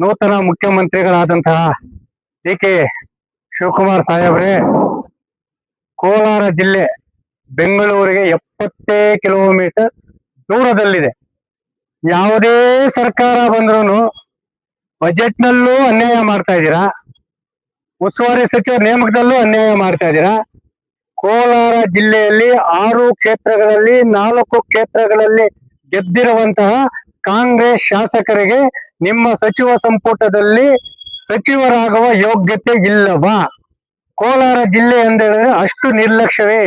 ನೂತನ ಮುಖ್ಯಮಂತ್ರಿಗಳಾದಂತಹ D K Shivakumar ಸಾಹೇಬ್ರೆ, ಕೋಲಾರ ಜಿಲ್ಲೆ ಬೆಂಗಳೂರಿಗೆ 70 ಕಿಲೋಮೀಟರ್ ದೂರದಲ್ಲಿದೆ. ಯಾವುದೇ ಸರ್ಕಾರ ಬಂದ್ರು ಬಜೆಟ್ ನಲ್ಲೂ ಅನ್ಯಾಯ ಮಾಡ್ತಾ ಇದ್ದೀರಾ, ಉಸ್ತುವಾರಿ ಸಚಿವ ನೇಮಕದಲ್ಲೂ ಅನ್ಯಾಯ ಮಾಡ್ತಾ ಇದ್ದೀರಾ. ಕೋಲಾರ ಜಿಲ್ಲೆಯಲ್ಲಿ 6 ಕ್ಷೇತ್ರಗಳಲ್ಲಿ 4 ಕ್ಷೇತ್ರಗಳಲ್ಲಿ ಗೆದ್ದಿರುವಂತಹ ಕಾಂಗ್ರೆಸ್ ಶಾಸಕರಿಗೆ ನಿಮ್ಮ ಸಚಿವ ಸಂಪುಟದಲ್ಲಿ ಸಚಿವರಾಗುವ ಯೋಗ್ಯತೆ ಇಲ್ಲವಾ? ಕೋಲಾರ ಜಿಲ್ಲೆ ಎಂದೇಳಿದ್ರೆ ಅಷ್ಟು ನಿರ್ಲಕ್ಷ್ಯವೇ?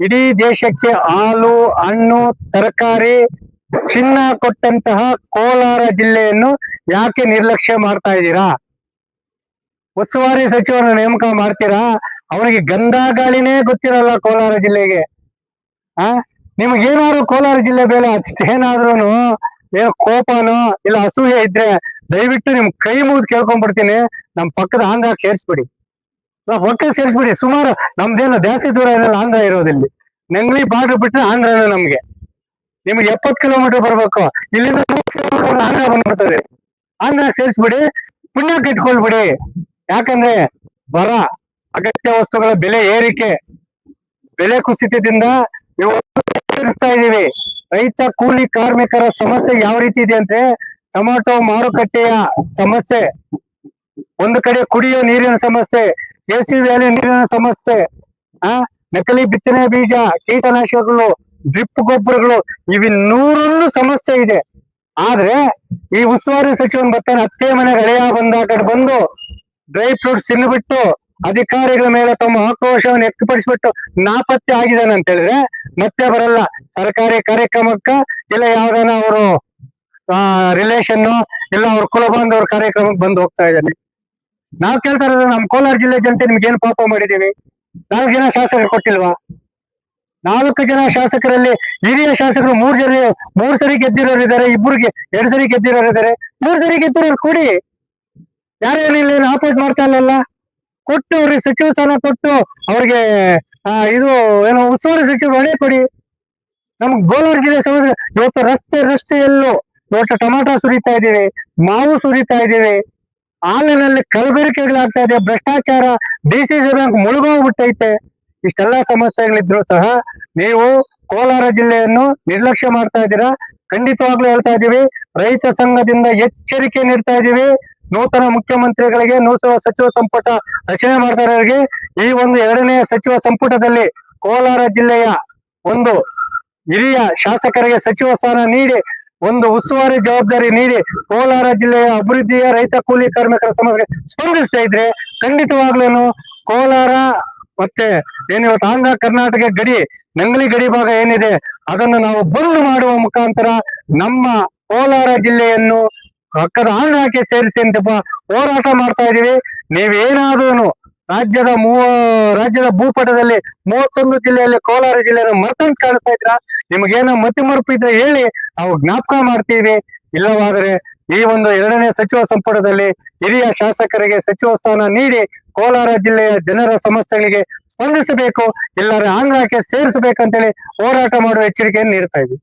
ಇಡೀ ದೇಶಕ್ಕೆ ಹಾಲು, ಹಣ್ಣು, ತರಕಾರಿ, ಚಿನ್ನ ಕೊಟ್ಟಂತಹ ಕೋಲಾರ ಜಿಲ್ಲೆಯನ್ನು ಯಾಕೆ ನಿರ್ಲಕ್ಷ್ಯ ಮಾಡ್ತಾ ಇದ್ದೀರಾ? ಉಸ್ತುವಾರಿ ಸಚಿವರನ್ನು ನೇಮಕ ಮಾಡ್ತೀರಾ, ಅವನಿಗೆ ಗಂಧ ಗಾಳಿನೇ ಗೊತ್ತಿರಲ್ಲ ಕೋಲಾರ ಜಿಲ್ಲೆಗೆ. ನಿಮ್ಗೇನಾದ್ರು ಕೋಲಾರ ಜಿಲ್ಲೆ ಬೇರೆ ಅಷ್ಟೇನಾದ್ರೂ ಏನೋ ಕೋಪನೋ ಇಲ್ಲ ಅಸೂಯೆ ಇದ್ರೆ ದಯವಿಟ್ಟು ನಿಮ್ ಕೈ ಮುಗಿದು ಕೇಳ್ಕೊಂಡ್ಬಿಡ್ತೀನಿ, ನಮ್ ಪಕ್ಕದ ಆಂಧ್ರ ಸೇರಿಸ್ಬಿಡಿ, ಒಕ್ಕಲ್ ಸೇರಿಸ್ಬಿಡಿ. ಸುಮಾರು ನಮ್ದೇನು ಜಾಸ್ತಿ ದೂರ ಇರಲ್ಲ, ಆಂಧ್ರ ಇರೋದಿಲ್ಲಿ. ನೆಂಗ್ಲಿ ಬಾರ್ಡರ್ ಬಿಟ್ರೆ ಆಂಧ್ರನೇ ನಮ್ಗೆ. ನಿಮ್ಗೆ 70 ಕಿಲೋಮೀಟರ್ ಬರ್ಬೇಕು, ಇಲ್ಲಿಂದ 100 ಕಿಲೋಮೀಟರ್ ಆಂಧ್ರ ಬಂದ್ಬಿಡ್ತದೆ. ಆಂಧ್ರ ಸೇರಿಸ್ಬಿಡಿ, ಪುಣ್ಯ ಕಟ್ಕೊಳ್ಬಿಡಿ. ಯಾಕಂದ್ರೆ ಬರ, ಅಗತ್ಯ ವಸ್ತುಗಳ ಬೆಲೆ ಏರಿಕೆ, ಬೆಲೆ ಕುಸಿತದಿಂದ ಎದುರಿಸ್ತಾ ಇದೀವಿ. ರೈತ ಕೂಲಿ ಕಾರ್ಮಿಕರ ಸಮಸ್ಯೆ ಯಾವ ರೀತಿ ಇದೆ ಅಂದ್ರೆ, ಟೊಮಾಟೊ ಮಾರುಕಟ್ಟೆಯ ಸಮಸ್ಯೆ, ಒಂದು ಕಡೆ ಕುಡಿಯೋ ನೀರಿನ ಸಮಸ್ಯೆ, ಎಸಿ ವ್ಯಾಲಿ ನೀರಿನ ಸಮಸ್ಯೆ, ನಕಲಿ ಬಿತ್ತನೆ ಬೀಜ, ಕೀಟನಾಶಕಗಳು, ಡ್ರಿಪ್ ಗೊಬ್ಬರಗಳು, ಇವಿ 101 ಸಮಸ್ಯೆ ಇದೆ. ಆದ್ರೆ ಈ ಉಸ್ತುವಾರಿ ಸಚಿವನ್ ಬರ್ತಾನೆ, ಅತ್ತೆ ಮನೆಗೆ ಹಳೆಯ ಬಂದ ಬಂದು ಡ್ರೈ ಫ್ರೂಟ್ಸ್ ತಿನ್ಬಿಟ್ಟು ಅಧಿಕಾರಿಗಳ ಮೇಲೆ ತಮ್ಮ ಆಕ್ರೋಶವನ್ನು ವ್ಯಕ್ತಪಡಿಸ್ಬಿಟ್ಟು ನಾಪತ್ತೆ ಆಗಿದ್ದಾನೆ ಅಂತ ಹೇಳಿದ್ರೆ ಮತ್ತೆ ಬರಲ್ಲ ಸರ್ಕಾರಿ ಕಾರ್ಯಕ್ರಮಕ್ಕ, ಇಲ್ಲ ಯಾವ್ದಾನ ಅವರು ರಿಲೇಷನ್ ಇಲ್ಲ ಅವ್ರ ಕುಲಬಾಂಧವ್ರ ಕಾರ್ಯಕ್ರಮಕ್ಕೆ ಬಂದು ಹೋಗ್ತಾ ಇದ್ದಾನೆ. ನಾವ್ ಕೇಳ್ತಾ ಇರೋದು, ನಮ್ ಕೋಲಾರ ಜಿಲ್ಲೆ ಜನತೆ ನಿಮ್ಗೆ ಏನ್ ಪಾಪ ಮಾಡಿದೀವಿ? 4 ಜನ ಶಾಸಕರು ಕೊಟ್ಟಿಲ್ವಾ? 4 ಜನ ಶಾಸಕರಲ್ಲಿ ಹಿರಿಯ ಶಾಸಕರು 3 ಸರಿ ಗೆದ್ದಿರೋರು ಇದಾರೆ, 2 ಸರಿ ಗೆದ್ದಿರೋರು ಇದಾರೆ. 3 ಸರಿ ಗೆದ್ದಿರೋರು ಕೊಡಿ, ಯಾರೇನಿಲ್ಲ, ಆಪೋಸ್ ಮಾಡ್ತಾ ಇಲ್ಲಲ್ಲ. ಕೊಟ್ಟು ಅವ್ರಿಗೆ ಸಚಿವ ಸ್ಥಾನ ಕೊಟ್ಟು ಅವ್ರಿಗೆ ಇದು ಏನೋ ಉಸ್ತುವಾರಿ ಸಚಿವ ಹೊಣೆ ಕೊಡಿ. ನಮ್ಗೆ ಕೋಲಾರ ಜಿಲ್ಲೆ ಸಮಸ್ಯೆ ಇವತ್ತು ರಸ್ತೆಯಲ್ಲೂ ಇವತ್ತು ಟೊಮಾಟೊ ಸುರಿತಾ ಇದೀವಿ, ಮಾವು ಸುರಿತಾ ಇದೀವಿ, ಹಾಲಿನಲ್ಲಿ ಕಲಬೆರಕೆಗಳಾಗ್ತಾ ಇದೆ, ಭ್ರಷ್ಟಾಚಾರ, DCC ಬ್ಯಾಂಕ್ ಮುಳುಗೋಗ್ಬಿಟ್ಟೈತೆ. ಇಷ್ಟೆಲ್ಲಾ ಸಮಸ್ಯೆಗಳಿದ್ರು ಸಹ ನೀವು ಕೋಲಾರ ಜಿಲ್ಲೆಯನ್ನು ನಿರ್ಲಕ್ಷ್ಯ ಮಾಡ್ತಾ ಇದ್ದೀರಾ. ಖಂಡಿತವಾಗ್ಲೂ ಹೇಳ್ತಾ ಇದೀವಿ, ರೈತ ಸಂಘದಿಂದ ಎಚ್ಚರಿಕೆ ನೀಡ್ತಾ ಇದೀವಿ. ನೂತನ ಮುಖ್ಯಮಂತ್ರಿಗಳಿಗೆ, ನೂತನ ಸಚಿವ ಸಂಪುಟ ರಚನೆ ಮಾಡ್ತಾ ಇರೋರಿಗೆ ಈ ಒಂದು 2ನೇ ಸಚಿವ ಸಂಪುಟದಲ್ಲಿ ಕೋಲಾರ ಜಿಲ್ಲೆಯ ಒಂದು ಹಿರಿಯ ಶಾಸಕರಿಗೆ ಸಚಿವ ಸ್ಥಾನ ನೀಡಿ, ಒಂದು ಉಸ್ತುವಾರಿ ಜವಾಬ್ದಾರಿ ನೀಡಿ, ಕೋಲಾರ ಜಿಲ್ಲೆಯ ಅಭಿವೃದ್ಧಿಯ, ರೈತ ಕೂಲಿ ಕಾರ್ಮಿಕರ ಸಮಸ್ಯೆಗೆ ಸ್ಪಂದಿಸ್ತಾ ಇದ್ರೆ ಖಂಡಿತವಾಗ್ಲೂ ಕೋಲಾರ ಮತ್ತೆ ಏನಿವತ್ತು ಆಂಧ್ರ ಕರ್ನಾಟಕ ಗಡಿ, ನಂಗಲಿ ಗಡಿ ಭಾಗ ಏನಿದೆ ಅದನ್ನು ನಾವು ಬಂದ್ ಮಾಡುವ ಮುಖಾಂತರ ನಮ್ಮ ಕೋಲಾರ ಜಿಲ್ಲೆಯನ್ನು ಪಕ್ಕದ ಆಂಧ್ರಕ್ಕೆ ಸೇರಿಸಿ ಅಂತ ಹೋರಾಟ ಮಾಡ್ತಾ ಇದೀವಿ. ನೀವೇನಾದ್ರೂ ರಾಜ್ಯದ ಭೂಪಟದಲ್ಲಿ 31 ಜಿಲ್ಲೆಯಲ್ಲಿ ಕೋಲಾರ ಜಿಲ್ಲೆಯನ್ನು ಮರ್ತಂತ ಕಾಣಿಸ್ತಾ ಇದ್ರ, ನಿಮ್ಗೇನೋ ಮತಿ ಮರುಪು ಇದ್ರೆ ಹೇಳಿ, ನಾವು ಜ್ಞಾಪಕ ಮಾಡ್ತೀವಿ. ಇಲ್ಲವಾದ್ರೆ ಈ ಒಂದು 2ನೇ ಸಚಿವ ಸಂಪುಟದಲ್ಲಿ ಹಿರಿಯ ಶಾಸಕರಿಗೆ ಸಚಿವ ಸ್ಥಾನ ನೀಡಿ ಕೋಲಾರ ಜಿಲ್ಲೆಯ ಜನರ ಸಮಸ್ಯೆಗಳಿಗೆ ಸ್ಪಂದಿಸಬೇಕು, ಇಲ್ಲರೆ ಆಂಧ್ರಕ್ಕೆ ಸೇರಿಸಬೇಕಂತೇಳಿ ಹೋರಾಟ ಮಾಡುವ ಎಚ್ಚರಿಕೆಯನ್ನು ನೀಡ್ತಾ ಇದ್ವಿ.